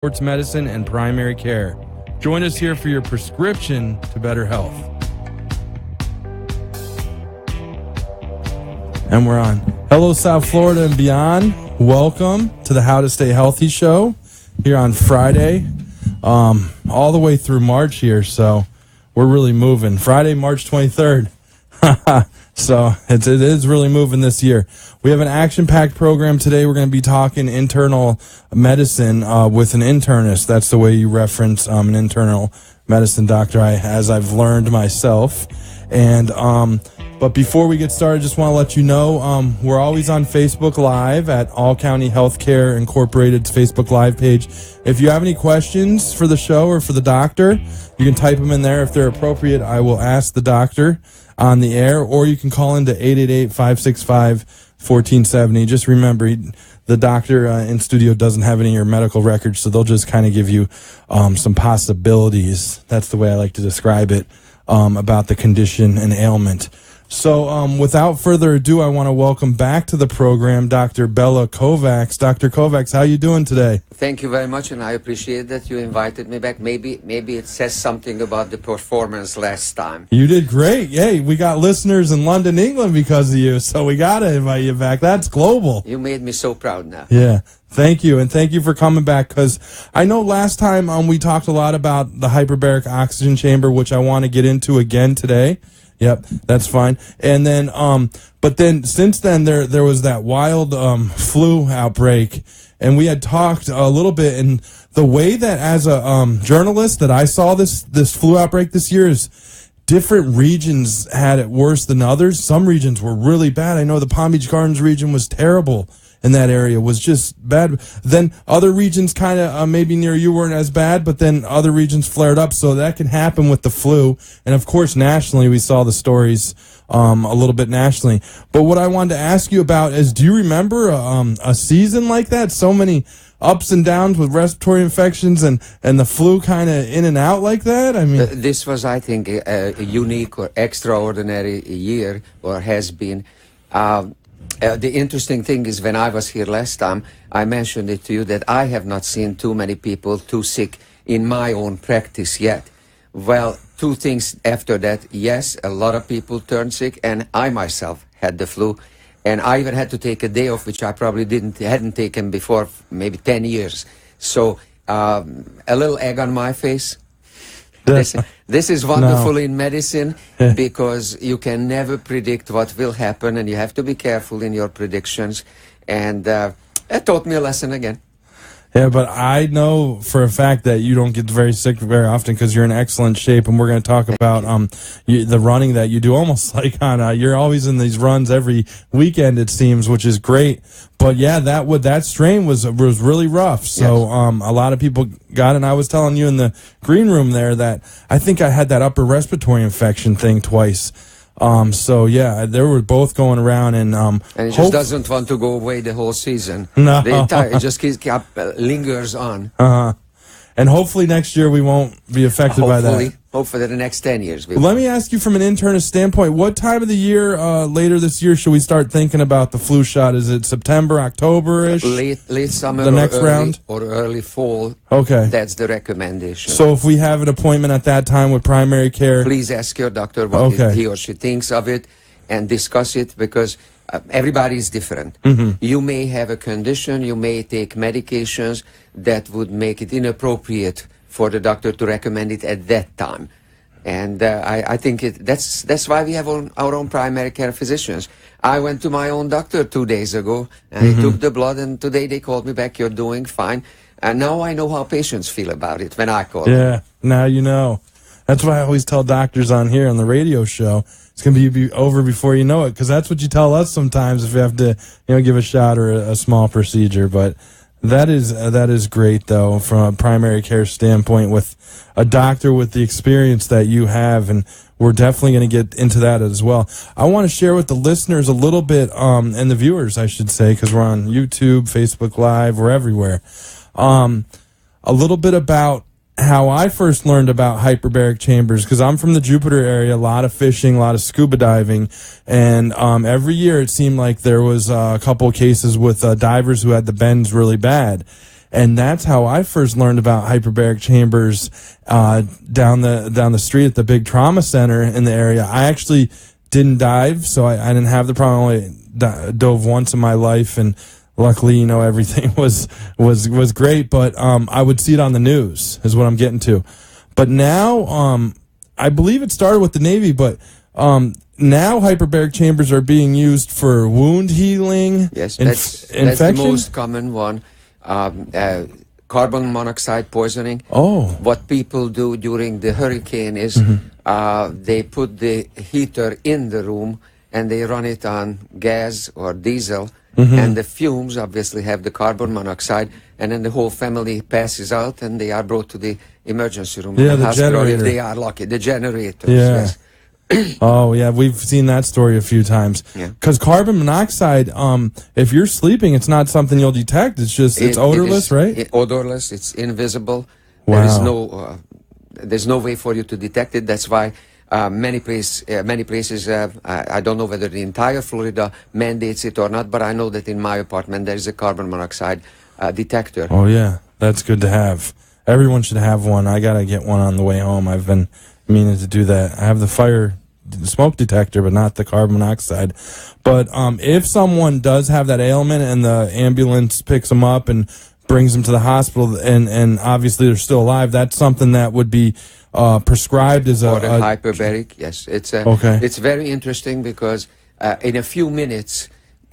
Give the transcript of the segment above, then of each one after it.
sports medicine, and primary care. Join us here for your prescription to better health. And we're on. Hello, South Florida and beyond. Welcome to the How to Stay Healthy show here on Friday, all the way through March here. So we're really moving. Friday, March 23rd. So it is really moving this year. We have an action-packed program today. We're going to be talking internal medicine with an internist. That's the way you reference an internal medicine doctor, as I've learned myself. And but before we get started, just want to let you know we're always on Facebook Live at All County Healthcare Incorporated's Facebook Live page. If you have any questions for the show or for the doctor, you can type them in there. If they're appropriate, I will ask the doctor on the air, or you can call into 888-565-1470. Just remember, the doctor in studio doesn't have any of your medical records, so they'll just kind of give you some possibilities. That's the way I like to describe it, about the condition and ailment. So without further ado, I want to welcome back to the program Dr. Bela Kovacs. Dr. Kovacs, how you doing today? Thank you very much, and I appreciate that you invited me back. Maybe it says something about the performance last time. You did great. Yay, we got listeners in London, England because of you, so we got to invite you back. That's global. You made me so proud now. Yeah. Thank you, and thank you for coming back, because I know last time we talked a lot about the hyperbaric oxygen chamber, which I want to get into again today. Yep, that's fine. And then, but then since then there was that wild flu outbreak, and we had talked a little bit. And the way that, as a journalist, that I saw this flu outbreak this year is different regions had it worse than others. Some regions were really bad. I know the Palm Beach Gardens region was terrible. In that area was just bad. Then other regions kind of maybe near you weren't as bad, but then other regions flared up. So that can happen with the flu. And of course, nationally, we saw the stories a little bit nationally. But what I wanted to ask you about is, do you remember a season like that? So many ups and downs with respiratory infections and the flu kind of in and out like that? I mean, this was, I think, a unique or extraordinary year, or has been. The interesting thing is, when I was here last time, I mentioned it to you that I have not seen too many people too sick in my own practice yet. Well, two things after that. Yes, a lot of people turned sick, and I myself had the flu, and I even had to take a day off, which I probably hadn't taken before, maybe 10 years. So a little egg on my face. This is wonderful in medicine, because you can never predict what will happen, and you have to be careful in your predictions. And it taught me a lesson again. Yeah, but I know for a fact that you don't get very sick very often because you're in excellent shape, and we're going to talk about the running that you do, almost like on you're always in these runs every weekend, it seems, which is great. But yeah, that strain was really rough. So yes. A lot of people got it. And I was telling you in the green room there that I think I had that upper respiratory infection thing twice. So yeah, they were both going around, and it just doesn't want to go away the whole season. No, it just lingers on. And hopefully next year we won't be affected by that. Hopefully the next 10 years. Let me ask you from an internist standpoint, what time of the year, later this year, should we start thinking about the flu shot? Is it September, October-ish? Late summer, the next round? Or early fall. Okay. That's the recommendation. So if we have an appointment at that time with primary care, please ask your doctor what he or she thinks of it, and discuss it, because everybody is different. Mm-hmm. You may have a condition, you may take medications that would make it inappropriate for the doctor to recommend it at that time. And I think that's why we have our own primary care physicians. I went to my own doctor 2 days ago, and he took the blood, and today they called me back, you're doing fine. And now I know how patients feel about it when I call them. Yeah, now you know. That's why I always tell doctors on here on the radio show, it's going to be over before you know it, because that's what you tell us sometimes if you have to, give a shot or a small procedure. But that is great, though, from a primary care standpoint, with a doctor with the experience that you have, and we're definitely going to get into that as well. I want to share with the listeners a little bit, and the viewers, I should say, because we're on YouTube, Facebook Live, we're everywhere, a little bit about how I first learned about hyperbaric chambers, because I'm from the Jupiter area, a lot of fishing, a lot of scuba diving, and every year it seemed like there was a couple of cases with divers who had the bends really bad. And that's how I first learned about hyperbaric chambers down the street at the big trauma center in the area. I actually didn't dive, so I didn't have the problem. I only dove once in my life, and luckily, you know, everything was great. But I would see it on the news, is what I'm getting to. But now, I believe it started with the Navy, but now hyperbaric chambers are being used for wound healing. Yes, that's the most common one. Carbon monoxide poisoning. Oh. What people do during the hurricane is they put the heater in the room and they run it on gas or diesel, and the fumes obviously have the carbon monoxide, and then the whole family passes out and they are brought to the emergency room. Yeah, the hospital generator. If they are lucky. The generators, yeah. yes. Oh, yeah, we've seen that story a few times. Because carbon monoxide, if you're sleeping, it's not something you'll detect. It's just, it's odorless, right? Odorless, it's invisible. Wow. There's no way for you to detect it. That's why many places, I don't know whether the entire Florida mandates it or not, but I know that in my apartment there is a carbon monoxide detector. Oh, yeah, that's good to have. Everyone should have one. I got to get one on the way home. I've been meaning to do that. I have the smoke detector, but not the carbon monoxide. But if someone does have that ailment and the ambulance picks them up and brings them to the hospital, and obviously they're still alive, that's something that would be prescribed as a hyperbaric. Yes, it's very interesting because in a few minutes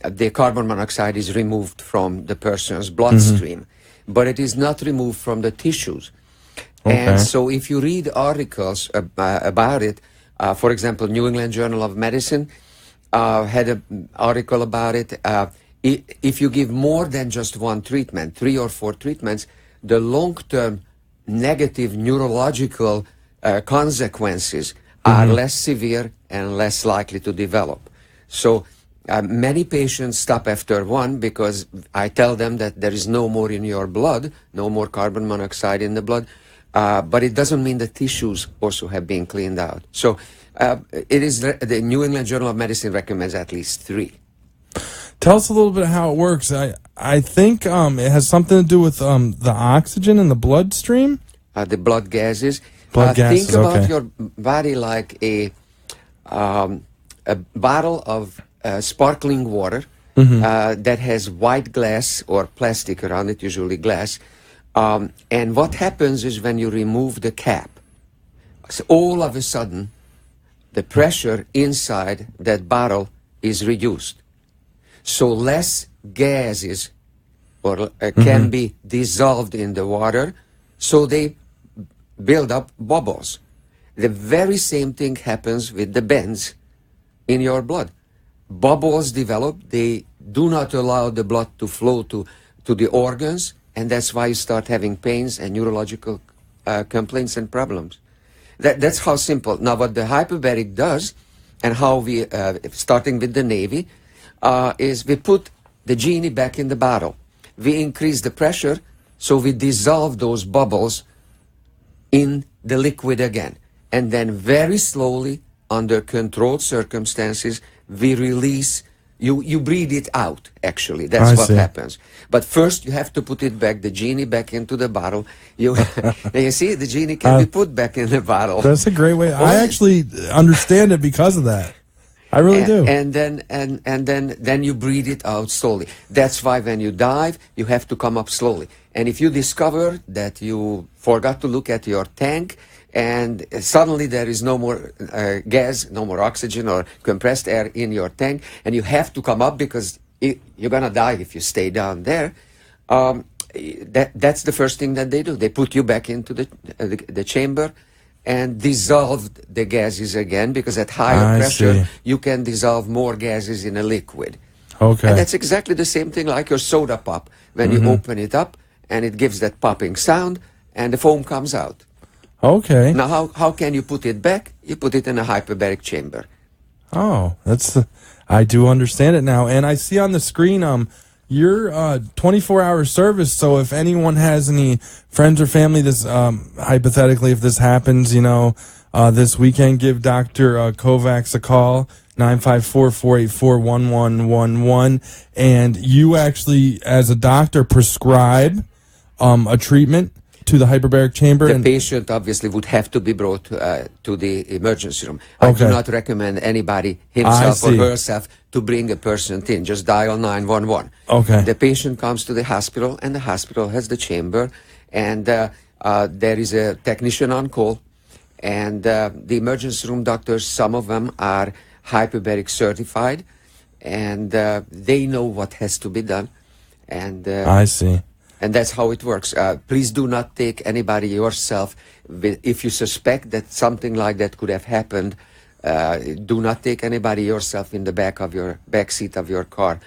the carbon monoxide is removed from the person's bloodstream, but it is not removed from the tissues. And so if you read articles about it, for example, New England Journal of Medicine had an article about it. If you give more than just one treatment, 3 or 4 treatments, the long-term negative neurological consequences are less severe and less likely to develop. So many patients stop after one because I tell them that there is no more in your blood, no more carbon monoxide in the blood. But it doesn't mean the tissues also have been cleaned out. So it is the New England Journal of Medicine recommends at least 3. Tell us a little bit how it works. I think it has something to do with the oxygen in the bloodstream. The blood gases. Think about your body like a bottle of sparkling water that has white glass or plastic around it, usually glass. And what happens is when you remove the cap, so all of a sudden, the pressure inside that bottle is reduced. So less gases can be dissolved in the water, so they build up bubbles. The very same thing happens with the bends in your blood. Bubbles develop, they do not allow the blood to flow to the organs, and that's why you start having pains and neurological complaints and problems. That's how simple. Now, what the hyperbaric does, and how we, starting with the Navy, is we put the genie back in the bottle. We increase the pressure, so we dissolve those bubbles in the liquid again. And then very slowly, under controlled circumstances, we release. You breathe it out, actually. That's what happens. But first, you have to put it back, the genie back into the bottle. You see, the genie can be put back in the bottle. That's a great way. I actually understand it because of that. I really do. And then you breathe it out slowly. That's why when you dive, you have to come up slowly. And if you discover that you forgot to look at your tank, and suddenly there is no more gas, no more oxygen or compressed air in your tank, and you have to come up because you're going to die if you stay down there, that's the first thing that they do. They put you back into the chamber and dissolve the gases again, because at higher pressure, you can dissolve more gases in a liquid. Okay. And that's exactly the same thing like your soda pop. When you open it up, and it gives that popping sound, and the foam comes out. Okay. Now, how can you put it back? You put it in a hyperbaric chamber. Oh, I do understand it now. And I see on the screen, your 24-hour service. So if anyone has any friends or family, this hypothetically, if this happens, this weekend, give Dr. Kovacs a call, 954-484-1111. And you actually, as a doctor, prescribe a treatment to the hyperbaric chamber? The patient obviously would have to be brought to the emergency room. I do not recommend anybody, himself or herself, to bring a person in. Just dial 911. Okay. The patient comes to the hospital, and the hospital has the chamber, and there is a technician on call. And the emergency room doctors, some of them are hyperbaric certified, and they know what has to be done. And I see. And that's how it works. Please do not take anybody yourself. If you suspect that something like that could have happened, do not take anybody yourself in the back seat of your car,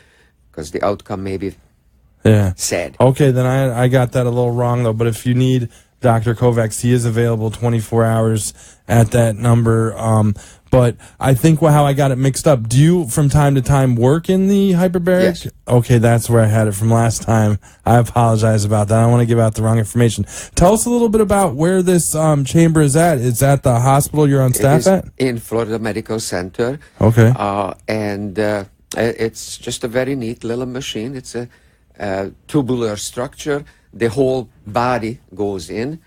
because the outcome may be sad. Okay, then I got that a little wrong, though. But if you need Dr. Kovacs, he is available 24 hours at that number. But I think how I got it mixed up. Do you, from time to time, work in the hyperbaric? Yes. Okay, that's where I had it from last time. I apologize about that. I don't want to give out the wrong information. Tell us a little bit about where this chamber is at. Is that the hospital you're on staff at? In Florida Medical Center. Okay. And it's just a very neat little machine. It's a tubular structure. The whole body goes in.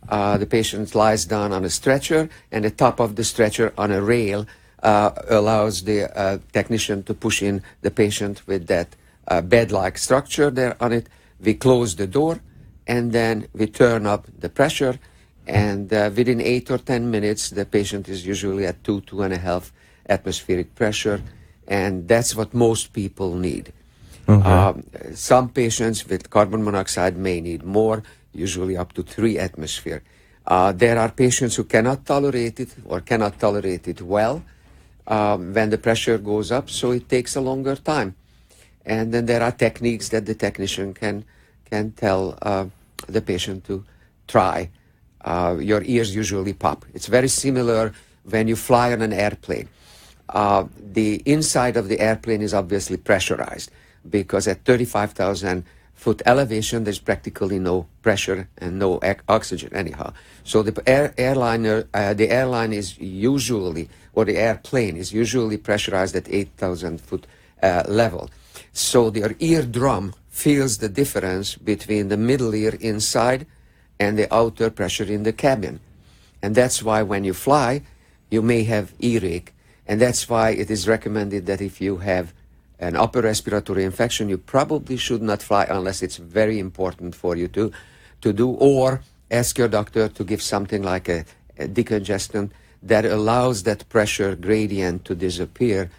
The patient lies down on a stretcher, and the top of the stretcher on a rail allows the technician to push in the patient with that bed-like structure there on it. We close the door, and then we turn up the pressure, and within 8 or 10 minutes, the patient is usually at 2.5 atmospheric pressure, and that's what most people need. Okay. Some patients with carbon monoxide may need more, usually up to 3 atmosphere. There are patients who cannot tolerate it or cannot tolerate it well when the pressure goes up, so it takes a longer time. And then there are techniques that the technician can tell the patient to try. Your ears usually pop. It's very similar when you fly on an airplane. The inside of the airplane is obviously pressurized, because at 35,000 foot elevation, there's practically no pressure and no oxygen anyhow. So the airline is usually, or the airplane is usually pressurized at 8,000 foot level. So your eardrum feels the difference between the middle ear inside and the outer pressure in the cabin. And that's why when you fly, you may have earache. And that's why it is recommended that if you have an upper respiratory infection, you probably should not fly unless it's very important for you to do, or ask your doctor to give something like a decongestant that allows that pressure gradient to disappear.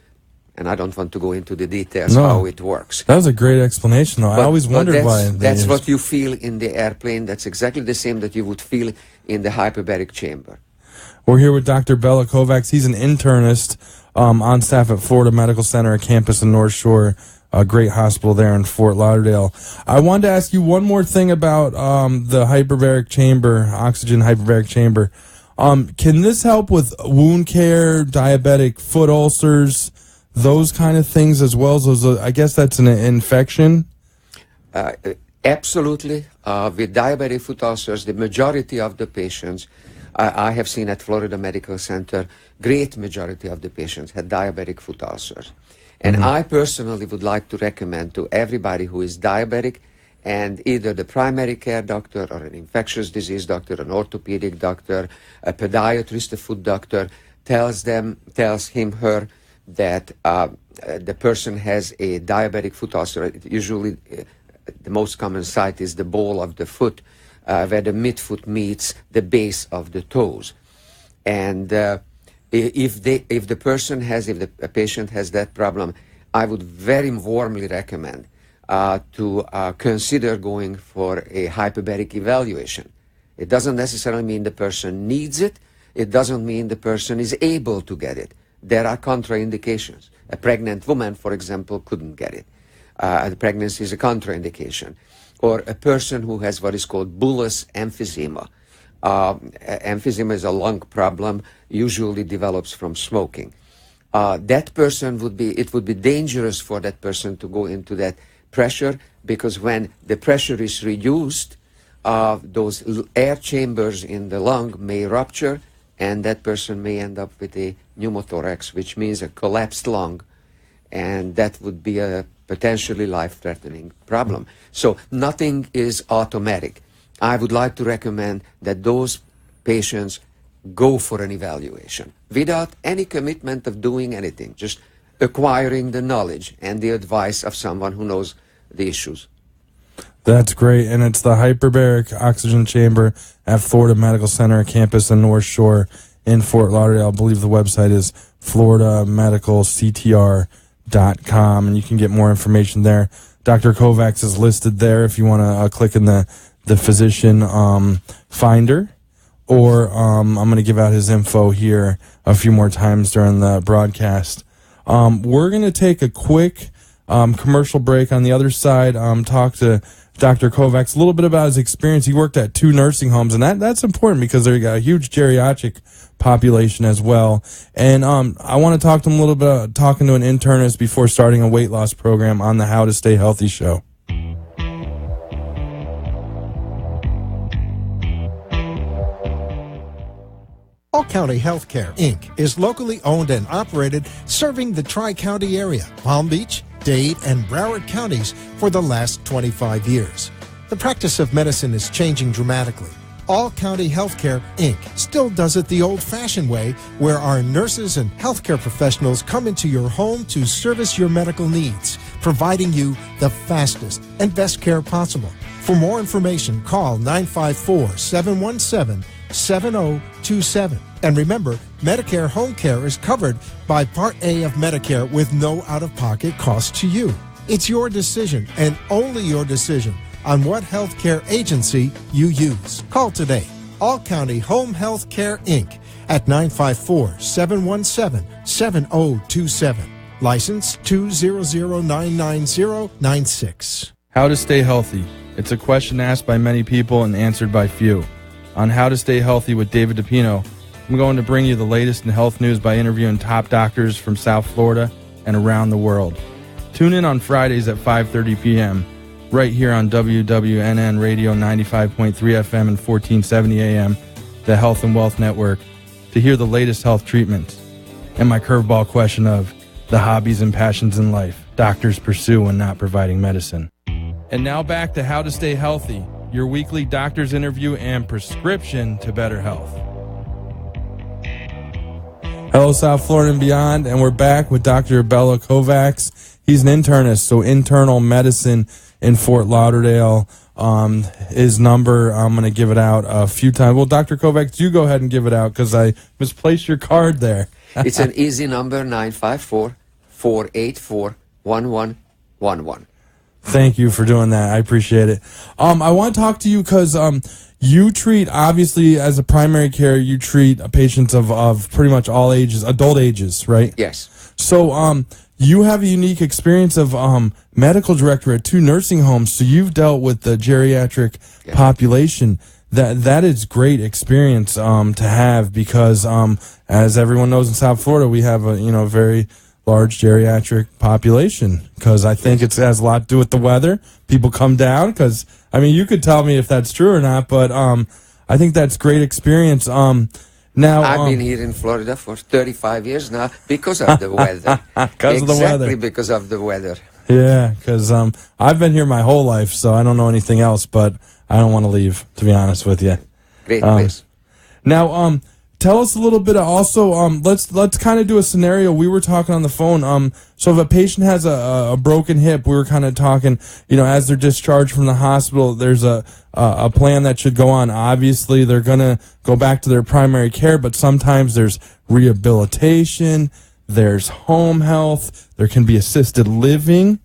And I don't want to go into the details how it works. That was a great explanation, though. I always wondered why. That's what you feel in the airplane. That's exactly the same that you would feel in the hyperbaric chamber. We're here with Dr. Bela Kovacs. He's an internist on staff at Florida Medical Center, a campus in North Shore, a great hospital there in Fort Lauderdale. I wanted to ask you one more thing about the hyperbaric chamber, oxygen hyperbaric chamber. Can this help with wound care, diabetic foot ulcers, those kind of things as well? So I guess that's an infection? Absolutely. With diabetic foot ulcers, the majority of the patients I have seen at Florida Medical Center, great majority of the patients had diabetic foot ulcers. And I personally would like to recommend to everybody who is diabetic, and either the primary care doctor or an infectious disease doctor, an orthopedic doctor, a podiatrist, a foot doctor, tells him, her, that the person has a diabetic foot ulcer. Usually the most common site is the ball of the foot, where the midfoot meets the base of the toes. And if the patient has that problem, I would very warmly recommend to consider going for a hyperbaric evaluation. It doesn't necessarily mean the person needs it. It doesn't mean the person is able to get it. There are contraindications. A pregnant woman, for example, couldn't get it. The pregnancy is a contraindication. Or a person who has what is called bullous emphysema. Emphysema is a lung problem, usually develops from smoking. That person it would be dangerous for that person to go into that pressure, because when the pressure is reduced, those air chambers in the lung may rupture, and that person may end up with a pneumothorax, which means a collapsed lung, and that would be a potentially life-threatening problem. So nothing is automatic. I would like to recommend that those patients go for an evaluation without any commitment of doing anything, just acquiring the knowledge and the advice of someone who knows the issues. That's great, and it's the Hyperbaric Oxygen Chamber at Florida Medical Center campus in North Shore in Fort Lauderdale. I believe the website is floridamedicalctr.com, and you can get more information there. Dr. Kovacs is listed there if you want to click in the physician finder, or I'm going to give out his info here a few more times during the broadcast. We're going to take a quick commercial break. On the other side, talk to Dr. Kovacs a little bit about his experience. He worked at 2 nursing homes, and that's important because they got a huge geriatric population as well. And I want to talk to him a little bit about talking to an internist before starting a weight loss program on the How to Stay Healthy show. All County Healthcare, Inc. is locally owned and operated, serving the Tri-County area, Palm Beach, Dade, and Broward counties for the last 25 years. The practice of medicine is changing dramatically. All County Healthcare, Inc. still does it the old-fashioned way, where our nurses and healthcare professionals come into your home to service your medical needs, providing you the fastest and best care possible. For more information, call 954-717-7027. And remember, Medicare Home Care is covered by Part A of Medicare with no out-of-pocket cost to you. It's your decision, and only your decision, on what healthcare agency you use. Call today. All County Home Health Care, Inc. at 954-717-7027. License 200999096. How to stay healthy. It's a question asked by many people and answered by few. On How to Stay Healthy with David DePino, I'm going to bring you the latest in health news by interviewing top doctors from South Florida and around the world. Tune in on Fridays at 5:30 p.m. right here on WWNN Radio 95.3 FM and 1470 AM, the Health and Wealth Network, to hear the latest health treatments and my curveball question of the hobbies and passions in life doctors pursue when not providing medicine. And now back to How to Stay Healthy, your weekly doctor's interview and prescription to better health. Hello, South Florida and beyond, and we're back with Dr. Bela Kovacs. He's an internist, so internal medicine in Fort Lauderdale. His number, I'm going to give it out a few times. Well, Dr. Kovacs, you go ahead and give it out because I misplaced your card there. It's an easy number, 954-484-1111. Thank you for doing that. I appreciate it. I want to talk to you because you treat, obviously, as a primary care, you treat patients of pretty much all ages, adult ages, right? Yes. So you have a unique experience of medical director at 2 nursing homes, so you've dealt with the geriatric population. That is great experience to have because, as everyone knows in South Florida, we have a very large geriatric population because I think it has a lot to do with the weather. People come down because, you could tell me if that's true or not, but I think that's great experience. Now I've been here in Florida for 35 years now because of the weather. Exactly because of the weather. Yeah, because I've been here my whole life, so I don't know anything else, but I don't want to leave, to be honest with you. Great place. Now, tell us a little bit also, let's kind of do a scenario. We were talking on the phone. So if a patient has a broken hip, we were kind of talking, as they're discharged from the hospital, there's a plan that should go on. Obviously, they're going to go back to their primary care, but sometimes there's rehabilitation, there's home health, there can be assisted living.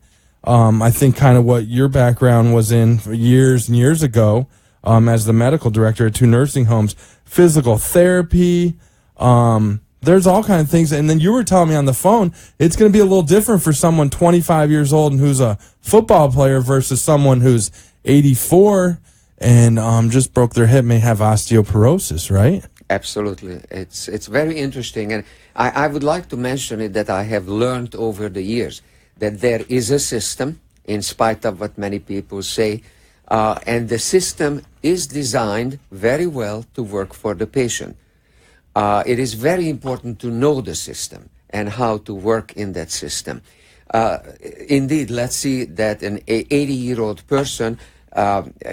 I think kind of what your background was in for years and years ago, as the medical director at 2 nursing homes. Physical therapy, there's all kinds of things. And then you were telling me on the phone, it's going to be a little different for someone 25 years old and who's a football player versus someone who's 84 and just broke their hip, may have osteoporosis, right? Absolutely. It's very interesting. And I would like to mention it that I have learned over the years that there is a system, in spite of what many people say, and the system is designed very well to work for the patient. It is very important to know the system and how to work in that system. Indeed, let's see that an 80-year-old person,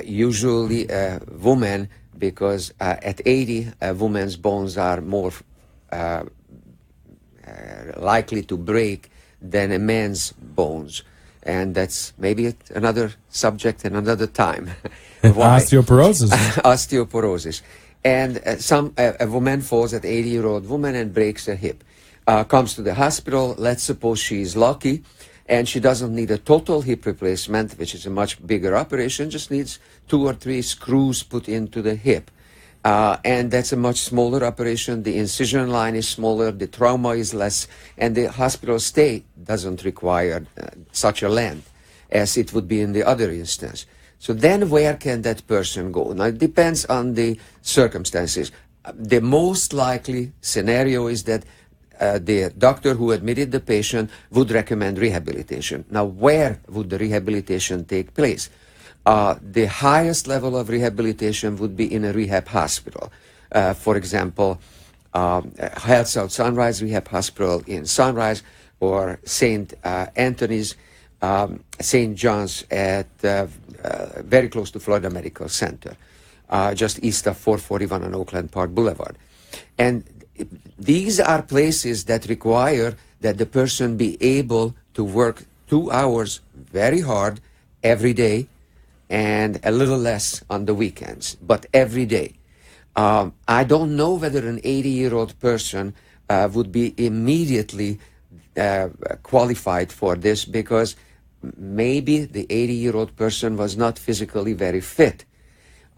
usually a woman, because at 80, a woman's bones are more likely to break than a man's bones. And that's maybe another subject and another time. Osteoporosis. Osteoporosis. And a woman falls at 80-year-old woman and breaks a hip. Comes to the hospital. Let's suppose she's lucky and she doesn't need a total hip replacement, which is a much bigger operation, just needs 2 or 3 screws put into the hip. And that's a much smaller operation. The incision line is smaller, the trauma is less, and the hospital stay doesn't require such a length as it would be in the other instance. So then where can that person go? Now, it depends on the circumstances. The most likely scenario is that the doctor who admitted the patient would recommend rehabilitation. Now, where would the rehabilitation take place? The highest level of rehabilitation would be in a rehab hospital. For example, Health South Sunrise Rehab Hospital in Sunrise, or St. Anthony's, St. John's at very close to Florida Medical Center, just east of 441 on Oakland Park Boulevard. And these are places that require that the person be able to work 2 hours very hard every day, and a little less on the weekends, but every day. I don't know whether an 80-year-old person would be immediately qualified for this, because maybe the 80-year-old person was not physically very fit.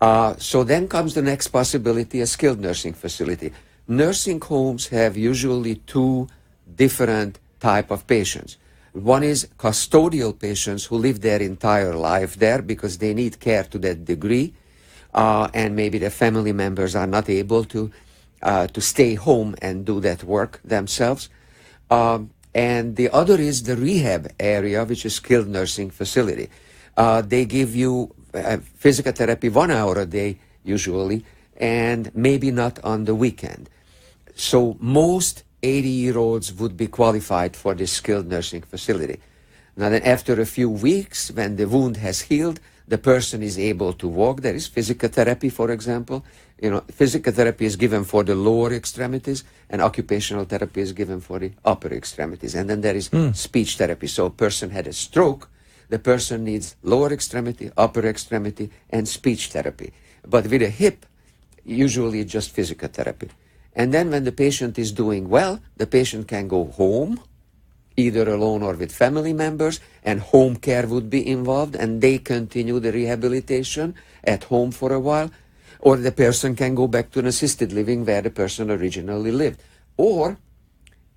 So then comes the next possibility, a skilled nursing facility. Nursing homes have usually 2 different type of patients. One is custodial patients who live their entire life there because they need care to that degree, and maybe their family members are not able to stay home and do that work themselves. And the other is the rehab area, which is skilled nursing facility. They give you physical therapy 1 hour a day usually, and maybe not on the weekend. So most 80-year-olds would be qualified for this skilled nursing facility. Now then, after a few weeks, when the wound has healed, the person is able to walk. There is physical therapy, for example. You know, physical therapy is given for the lower extremities, and occupational therapy is given for the upper extremities. And then there is speech therapy. So a person had a stroke, the person needs lower extremity, upper extremity, and speech therapy. But with a hip, usually just physical therapy. And then when the patient is doing well, the patient can go home, either alone or with family members, and home care would be involved, and they continue the rehabilitation at home for a while. Or the person can go back to an assisted living where the person originally lived. Or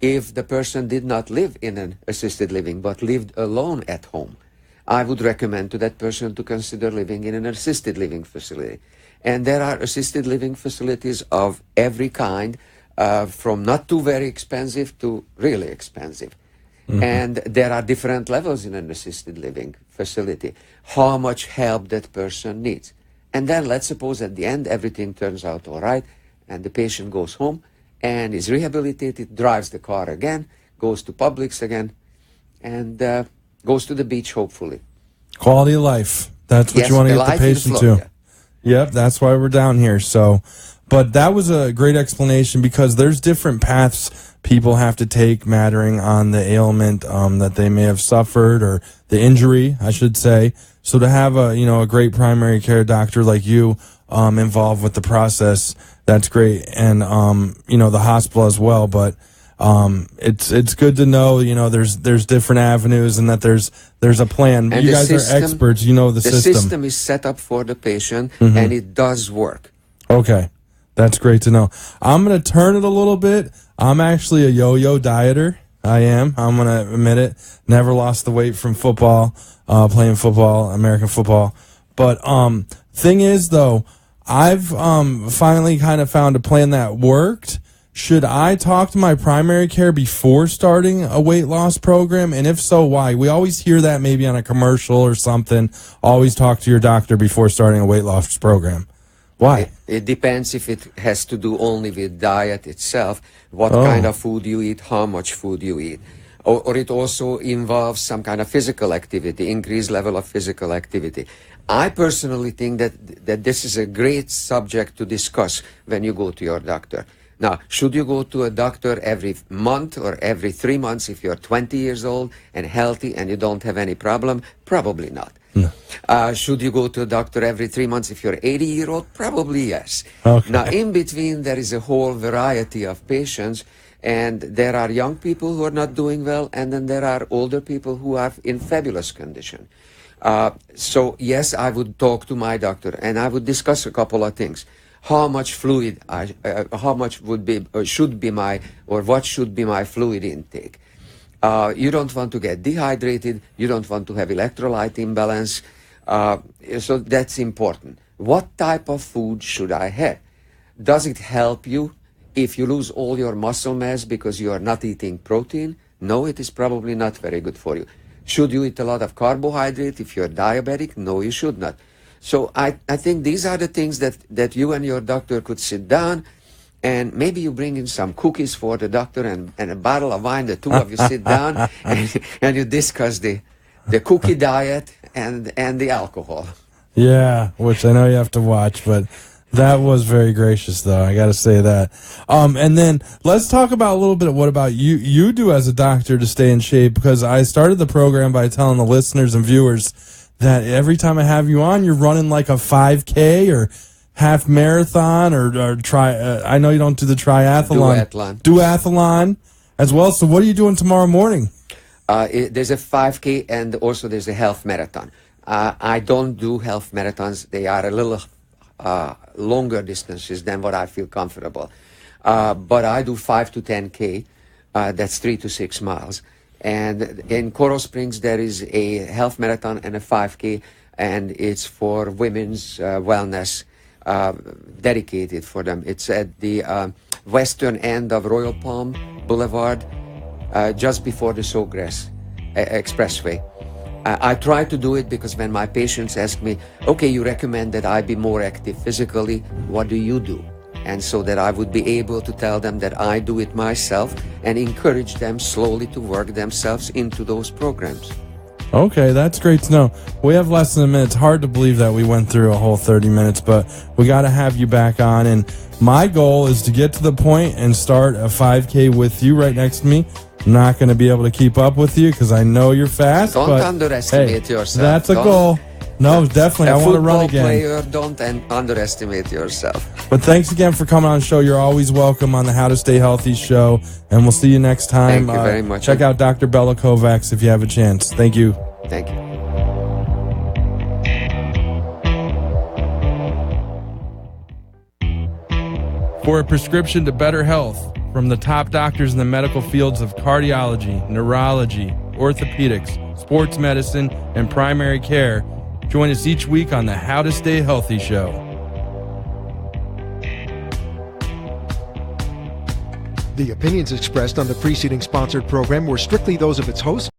if the person did not live in an assisted living but lived alone at home, I would recommend to that person to consider living in an assisted living facility. And there are assisted living facilities of every kind, from not too very expensive to really expensive. Mm-hmm. And there are different levels in an assisted living facility, how much help that person needs. And then let's suppose at the end everything turns out all right, and the patient goes home and is rehabilitated, drives the car again, goes to Publix again, and goes to the beach, hopefully. Quality of life. That's what you want to get the patient to. Yep, that's why we're down here. So, but that was a great explanation, because there's different paths people have to take mattering on the ailment that they may have suffered, or the injury, I should say. So to have a great primary care doctor like you involved with the process, that's great, and the hospital as well. But it's good to know there's different avenues, and that there's a plan. And you guys are experts, the system. The system is set up for the patient, and it does work. Okay, that's great to know. I'm going to turn it a little bit. I'm actually a yo-yo dieter. I am. I'm going to admit it. Never lost the weight from football, playing football, American football. But thing is, though, I've finally kind of found a plan that worked. Should I talk to my primary care before starting a weight loss program? And if so, why? We always hear that maybe on a commercial or something. Always talk to your doctor before starting a weight loss program. Why? It depends if it has to do only with diet itself, what kind of food you eat, how much food you eat. or it also involves some kind of physical activity, increased level of physical activity. I personally think that this is a great subject to discuss when you go to your doctor. Now, should you go to a doctor every month or every 3 months if you're 20 years old and healthy and you don't have any problem? Probably not. No. Should you go to a doctor every 3 months if you're 80-year-old? Probably yes. Okay. Now, in between, there is a whole variety of patients, and there are young people who are not doing well, and then there are older people who are in fabulous condition. So, yes, I would talk to my doctor, and I would discuss a couple of things. How much fluid, how much would be, or should be my, or what should be my fluid intake? You don't want to get dehydrated. You don't want to have electrolyte imbalance. So that's important. What type of food should I have? Does it help you if you lose all your muscle mass because you are not eating protein? No, it is probably not very good for you. Should you eat a lot of carbohydrate if you're diabetic? No, you should not. So I think these are the things that you and your doctor could sit down, and maybe you bring in some cookies for the doctor and a bottle of wine. The two of you sit down and you discuss the cookie diet and the alcohol. Yeah, which I know you have to watch, but that was very gracious, though. I got to say that. And then let's talk about a little bit of what about you do as a doctor to stay in shape, because I started the program by telling the listeners and viewers that every time I have you on, you're running like a 5K or half marathon or I know you don't do the triathlon. Duathlon as well. So what are you doing tomorrow morning? There's a 5K and also there's a half marathon. I don't do half marathons. They are a little longer distances than what I feel comfortable. But I do 5 to 10K. That's 3 to 6 miles. And in Coral Springs, there is a half marathon and a 5K, and it's for women's wellness, dedicated for them. It's at the western end of Royal Palm Boulevard, just before the Sawgrass Expressway. I try to do it because when my patients ask me, okay, you recommend that I be more active physically, what do you do? And so that I would be able to tell them that I do it myself and encourage them slowly to work themselves into those programs. Okay, that's great to know. We have less than a minute. It's hard to believe that we went through a whole 30 minutes, but we got to have you back on. And my goal is to get to the point and start a 5K with you right next to me. I'm not going to be able to keep up with you because I know you're fast. Don't but, underestimate yourself. That's a goal. No, definitely. I want to run again. Player, don't underestimate yourself. But thanks again for coming on the show. You're always welcome on the How to Stay Healthy show. And we'll see you next time. Thank you very much. Check out Dr. Bela Kovacs if you have a chance. Thank you. Thank you. For a prescription to better health from the top doctors in the medical fields of cardiology, neurology, orthopedics, sports medicine, and primary care, join us each week on the How to Stay Healthy show. The opinions expressed on the preceding sponsored program were strictly those of its host